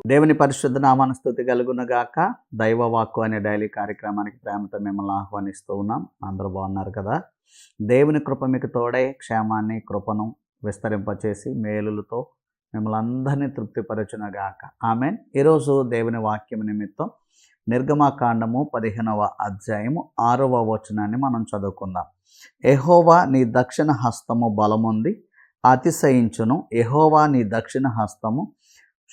దేవుని పరిశుద్ధ నామాన స్తుతి కలుగునుగాక. దైవవాక్కు అనే డైలీ కార్యక్రమానికి ప్రేమతో మిమ్మల్ని ఆహ్వానిస్తూ ఉన్నాం. అందరూ బాగున్నారు కదా? దేవుని కృప మీకు తోడై క్షేమాన్ని కృపను విస్తరింపచేసి మేలులతో మిమ్మల్ని అందరినీ తృప్తిపరచునుగాక. ఆమేన్. ఈరోజు దేవుని వాక్యం నిమిత్తం నిర్గమాకాండము 15వ అధ్యాయము 6వ వచనాన్ని మనం చదువుకుందాం. యెహోవా నీ దక్షిణ హస్తము బలముంది అతిశయించును, యెహోవా నీ దక్షిణ హస్తము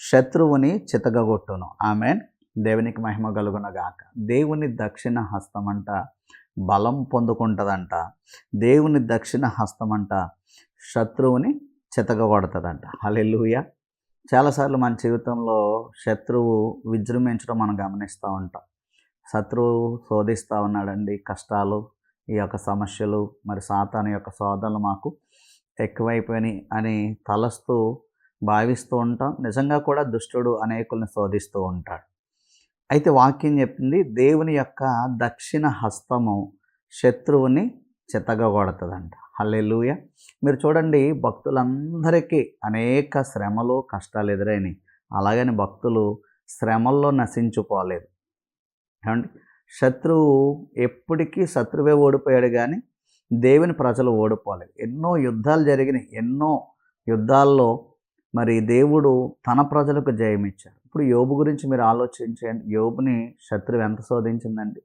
శత్రువుని చితగగొట్టును. ఆమేన్. దేవునికి మహిమ కలుగునగాక. దేవుని దక్షిణ హస్తం అంట బలం పొందుకుంటుందంట. దేవుని దక్షిణ హస్తం అంట శత్రువుని చితగగొడుతుందంట. హల్లెలూయా. చాలాసార్లు మన జీవితంలో శత్రువు విజృంభించడం మనం గమనిస్తూ ఉంటాం. శత్రువు శోధిస్తూ ఉన్నాడండి. కష్టాలు, ఈ యొక్క సమస్యలు, మరి సాతాను యొక్క శోధనలు మాకు ఎక్కువైపోయినాయి అని తలస్తూ భావిస్తూ ఉంటాం. నిజంగా కూడా దుష్టుడు అనేకుల్ని శోధిస్తూ ఉంటాడు. అయితే వాక్యం చెప్తుంది, దేవుని యొక్క దక్షిణ హస్తము శత్రువుని చితగగొడుతుందంట. హల్లెలూయా. మీరు చూడండి, భక్తులందరికీ అనేక శ్రమలు, కష్టాలు ఎదురైనాయి. అలాగని భక్తులు శ్రమల్లో నశించుకోలేదు. ఏమండి, శత్రువు ఎప్పటికీ శత్రువే ఓడిపోయాడు, కానీ దేవుని ప్రజలు ఓడిపోలేదు. ఎన్నో యుద్ధాలు జరిగినాయి. ఎన్నో యుద్ధాల్లో మరి దేవుడు తన ప్రజలకు జయమిచ్చాడు. ఇప్పుడు యోబు గురించి మీరు ఆలోచించండి. యోబుని శత్రువు ఎంత శోధించిందండి.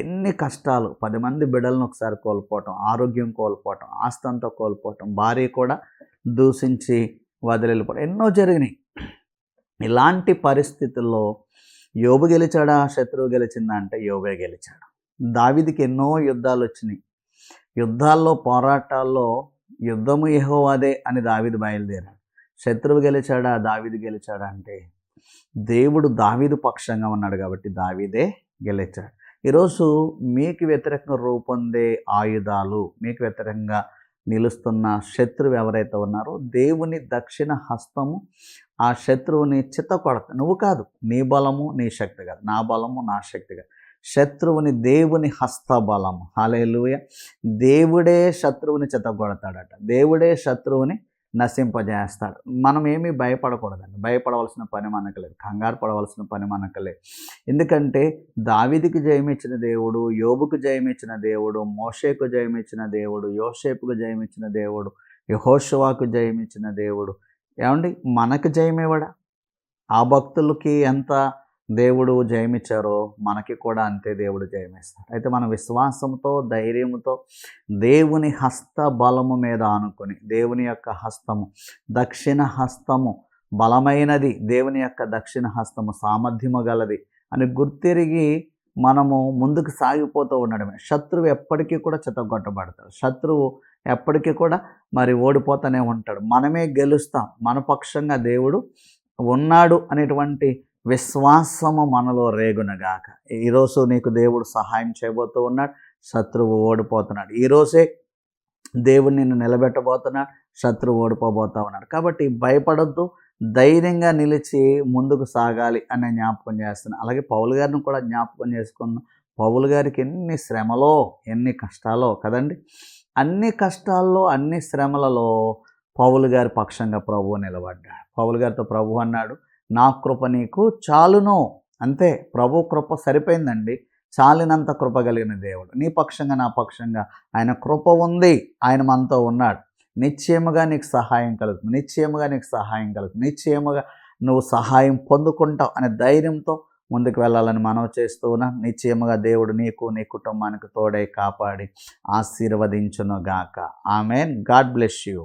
ఎన్ని కష్టాలు, 10 మంది బిడ్డలను ఒకసారి కోల్పోవటం, ఆరోగ్యం కోల్పోవటం, ఆస్తి అంతా కోల్పోవటం, భార్య కూడా దూషించి వదిలిపోవడం, ఎన్నో జరిగినాయి. ఇలాంటి పరిస్థితుల్లో యోబు గెలిచాడా, శత్రువు గెలిచిందా అంటే యోబే గెలిచాడు. దావీదుకి ఎన్నో యుద్ధాలు వచ్చినాయి. యుద్ధాల్లో, పోరాటాల్లో యుద్ధము యెహోవాదే అని దావీదు బయలుదేరాడు. శత్రువు గెలిచాడా, దావీదు గెలిచాడా అంటే దేవుడు దావీదు పక్షంగా ఉన్నాడు కాబట్టి దావీదే గెలిచాడు. ఈరోజు మీకు వ్యతిరేకంగా రూపొందే ఆయుధాలు, మీకు వ్యతిరేకంగా నిలుస్తున్న శత్రువు ఎవరైతే ఉన్నారో దేవుని దక్షిణ హస్తము ఆ శత్రువుని చిత్తకొడతాడు. నువ్వు కాదు, నీ బలము నీ శక్తి కాదు, నా బలము నా శక్తి కాదు, శత్రువుని దేవుని హస్త బలము. హల్లెలూయా. దేవుడే శత్రువుని చిత్తకొడతాడట. దేవుడే శత్రువుని నశింపజేస్తాడు. మనం ఏమీ భయపడకూడదండి. భయపడవలసిన పని మనకు లేదు. కంగారు పడవలసిన పని మనకు లేదు. ఎందుకంటే దావీదుకి జయమిచ్చిన దేవుడు, యోబుకు జయమిచ్చిన దేవుడు, మోషేకు జయమిచ్చిన దేవుడు, యోసేపుకు జయమిచ్చిన దేవుడు, యెహోషువకు జయమిచ్చిన దేవుడు. ఏమండి, మనకు జయమివ్వడా? ఆ భక్తులకి ఎంత దేవుడు జయమిచ్చారో మనకి కూడా అంతే దేవుడు జయమిస్తాడు. అయితే మన విశ్వాసంతో, ధైర్యంతో దేవుని హస్త బలము మీద ఆనుకొని, దేవుని యొక్క హస్తము, దక్షిణ హస్తము బలమైనది, దేవుని యొక్క దక్షిణ హస్తము సామర్థ్యము గలది అని గుర్తిరిగి మనము ముందుకు సాగిపోతూ ఉండడమే. శత్రువు ఎప్పటికీ కూడా చితగొట్టబడతాడు. శత్రువు ఎప్పటికీ కూడా మరి ఓడిపోతూనే ఉంటాడు. మనమే గెలుస్తాం. మన పక్షంగా దేవుడు ఉన్నాడు అనేటువంటి విశ్వాసము మనలో రేగునగాక. ఈరోజు నీకు దేవుడు సహాయం చేయబోతూ ఉన్నాడు. శత్రువు ఓడిపోతున్నాడు. ఈరోజే దేవుడు నిన్ను నిలబెట్టబోతున్నాడు. శత్రువు ఓడిపోబోతూ ఉన్నాడు. కాబట్టి భయపడొద్దు, ధైర్యంగా నిలిచి ముందుకు సాగాలి అని జ్ఞాపకం చేస్తున్నాను. అలాగే పౌలు గారిని కూడా జ్ఞాపకం చేసుకున్నాను. పౌలు గారికి ఎన్ని శ్రమలో, ఎన్ని కష్టాలో కదండి. అన్ని కష్టాల్లో, అన్ని శ్రమలలో పౌలు గారి పక్షంగా ప్రభువు నిలబడ్డాడు. పౌలు గారితో ప్రభు అన్నాడు, నా కృప నీకు చాలును. అంతే, ప్రభు కృప సరిపోయిందండి. చాలినంత కృప కలిగిన దేవుడు. నీ పక్షంగా, నా పక్షంగా ఆయన కృప ఉంది. ఆయన మనతో ఉన్నాడు. నిశ్చయముగా నీకు సహాయం కలుగుతుంది. నిశ్చయముగా నీకు సహాయం కలుగుతుంది. నిశ్చయముగా నువ్వు సహాయం పొందుకుంటావు అనే ధైర్యంతో ముందుకు వెళ్ళాలని మనవి చేస్తూ ఉన్నాను. నిశ్చయముగా దేవుడు నీకు, నీ కుటుంబానికి తోడై కాపాడి ఆశీర్వదించును గాక. ఆమేన్. God bless you.